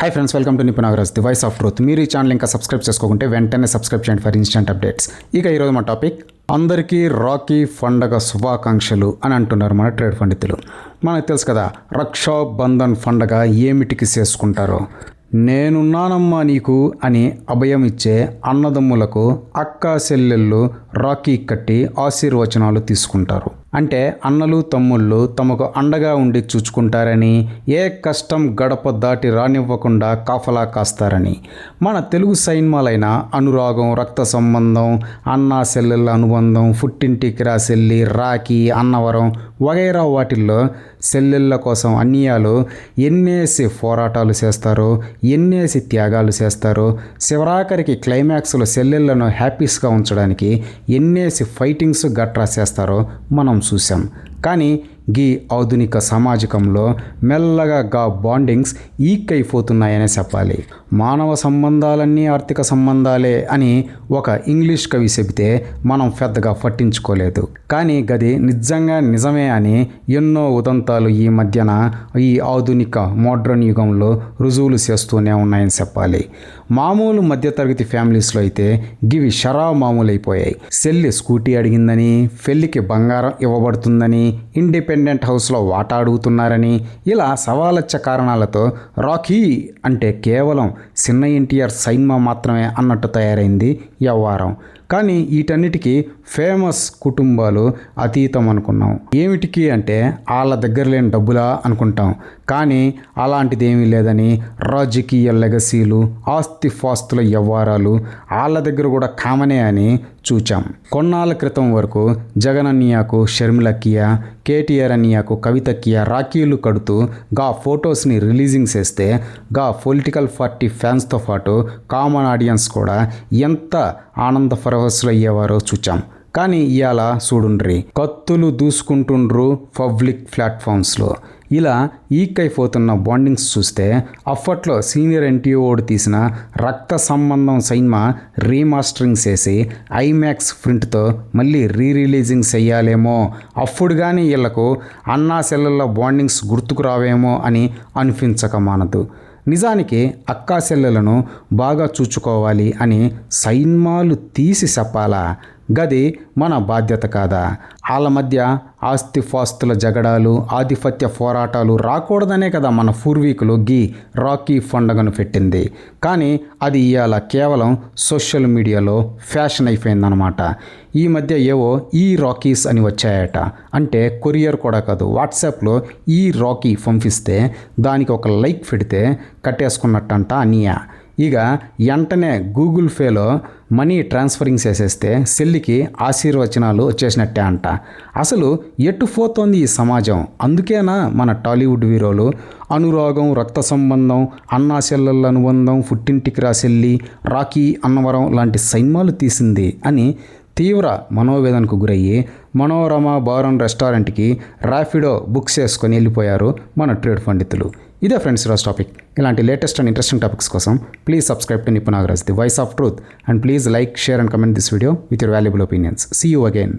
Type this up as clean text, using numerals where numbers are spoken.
Hi friends, welcome to Nipun Nagaraj, the voice of truth. మీరు ఈ channel ఇంకా సబ్స్క్రైబ్ చేసుకోకుంటే వెంటనే సబ్స్క్రైబ్ చేయండి ఫర్ ఇన్స్టెంట్ అప్డేట్స్. ఇక ఈరోజు మా టాపిక్, అందరికీ రాఖీ పండగ శుభాకాంక్షలు అని అంటున్నారు మన ట్రేడ్ పండితులు. మనకు తెలుసు కదా, రక్షాబంధన్ పండగ ఏమిటికి చేసుకుంటారో. నేనున్నానమ్మా నీకు అని అభయం ఇచ్చే అన్నదమ్ములకు అక్క చెల్లెళ్ళు రాఖీ కట్టి ఆశీర్వచనాలు తీసుకుంటారు. అంటే అన్నలు తమ్ముళ్ళు తమకు అండగా ఉండి చూచుకుంటారని, ఏ కష్టం గడప దాటి రానివ్వకుండా కాఫలా కాస్తారని. మన తెలుగు సైన్మాలైన అనురాగం, రక్త సంబంధం, అన్నా చెల్లెళ్ళ అనుబంధం, పుట్టింటికి రా చెల్లి, రాఖీ, అన్నవరం వగైరా వాటిల్లో చెల్లెళ్ళ కోసం అన్యాలు ఎన్నేసి పోరాటాలు చేస్తారో, ఎన్నేసి త్యాగాలు చేస్తారో, చివరాఖరికి క్లైమాక్స్లో చెల్లెళ్ళను హ్యాపీస్గా ఉంచడానికి ఎన్నేసి ఫైటింగ్స్ గట్రా చేస్తారో మనం చూసాం. కానీ గీ ఆధునిక సమాజకంలో మెల్లగా గా బాండింగ్స్ ఈక్కైపోతున్నాయనే చెప్పాలి. మానవ సంబంధాలన్నీ ఆర్థిక సంబంధాలే అని ఒక ఇంగ్లీష్ కవి చెబితే మనం పెద్దగా పట్టించుకోలేదు. కానీ గది నిజమే అని ఎన్నో ఉదంతాలు ఈ మధ్యన ఈ ఆధునిక మోడ్రన్ యుగంలో రుజువులు చేస్తూనే ఉన్నాయని చెప్పాలి. మామూలు మధ్యతరగతి ఫ్యామిలీస్లో అయితే గివి మామూలు అయిపోయాయి. చెల్లి స్కూటీ అడిగిందని, పెళ్లికి బంగారం ఇవ్వబడుతుందని, ఇండిపెండెంట్ హౌస్లో వాటా అడుగుతున్నారని, ఇలా సవాలచ్చ కారణాలతో రాఖీ అంటే కేవలం చిన్న ఎన్టీఆర్ సైన్మా మాత్రమే అన్నట్టు తయారైంది వ్యవహారం. కానీ వీటన్నిటికీ ఫేమస్ కుటుంబాలు అతీతం అనుకున్నాం. ఏమిటికి అంటే వాళ్ళ దగ్గర లేని డబ్బులా అనుకుంటాం. కానీ అలాంటిది ఏమీ లేదని రాజకీయ లెగసీలు, ఆస్తిపాస్తుల వ్యవహారాలు వాళ్ళ దగ్గర కూడా కామనే అని చూచాం. కొన్నాళ్ళ క్రితం వరకు జగన్ అన్నయ్యకు షర్మిలక్కయ్య, కేటీఆర్ అన్నయ్యకు కవితక్కయ్య రాఖీలు కడుతూ గా ఫొటోస్ని రిలీజింగ్ చేస్తే గా పొలిటికల్ పార్టీ ఫ్యాన్స్తో పాటు కామన్ ఆడియన్స్ కూడా ఎంత ఆనంద పరవశులు అయ్యేవారో చూచాం. కానీ ఇవాళ చూడుండ్రి, కత్తులు దూసుకుంటుండ్రు పబ్లిక్ ప్లాట్ఫామ్స్లో. ఇలా ఈకైపోతున్న బాండింగ్స్ చూస్తే అప్పట్లో సీనియర్ ఎన్టీఓడు తీసిన రక్త సంబంధం సినిమా రీమాస్టరింగ్ చేసి ఐమాక్స్ ప్రింట్తో మళ్ళీ రిలీజింగ్ చెయ్యాలేమో, అప్పుడు కానీ వీళ్ళకు అన్నా చెల్లెళ్ళ బాండింగ్స్ గుర్తుకు రావేమో అని అనిపించక మానదు. నిజానికి అక్కా చెల్లెలను బాగా చూచుకోవాలి అని సైన్మాలు తీసి చెప్పాలా? గది మన బాధ్యత కాదా? వాళ్ళ మధ్య ఆస్తిపాస్తుల జగడాలు, ఆధిపత్య పోరాటాలు రాకూడదనే కదా మన పూర్వీకులు గీ రాఖీ పండుగను పెట్టింది. కానీ అది ఇవాళ కేవలం సోషల్ మీడియాలో ఫ్యాషన్ అయిపోయిందనమాట. ఈ మధ్య ఏవో ఈ రాఖీస్ అని వచ్చాయట. అంటే కొరియర్ కూడా కాదు, వాట్సాప్లో ఈ రాఖీ పంపిస్తే దానికి ఒక లైక్ పెడితే కట్టేసుకున్నట్టంట అనియా. ఇక వెంటనే గూగుల్ పేలో మనీ ట్రాన్స్ఫరింగ్ చేసేస్తే సెల్లికి ఆశీర్వచనాలు వచ్చేసినట్టే అంట. అసలు ఎటు పోతోంది ఈ సమాజం? అందుకేనా మన టాలీవుడ్ హీరోలు అనురాగం, రక్త సంబంధం, అన్నా చెల్లెళ్ళ అనుబంధం, పుట్టింటికి రా చెల్లి, రాఖీ, అన్నవరం లాంటి సినిమాలు తీసింది అని తీవ్ర మనోవేదనకు గురయ్యి మనోరమ బారన్ రెస్టారెంట్కి ర్యాపిడో బుక్ చేసుకొని వెళ్ళిపోయారు మన ట్రేడ్ పండితులు. ఇదే ఫ్రెండ్స్ ఈరోజు టాపిక్. ఇలాంటి లేటెస్ట్ అండ్ ఇంట్రెస్టింగ్ టాపిక్స్ కోసం please subscribe to Nipun Nagaraj, the voice of truth, and please like, share and comment this video with your valuable opinions. See you again.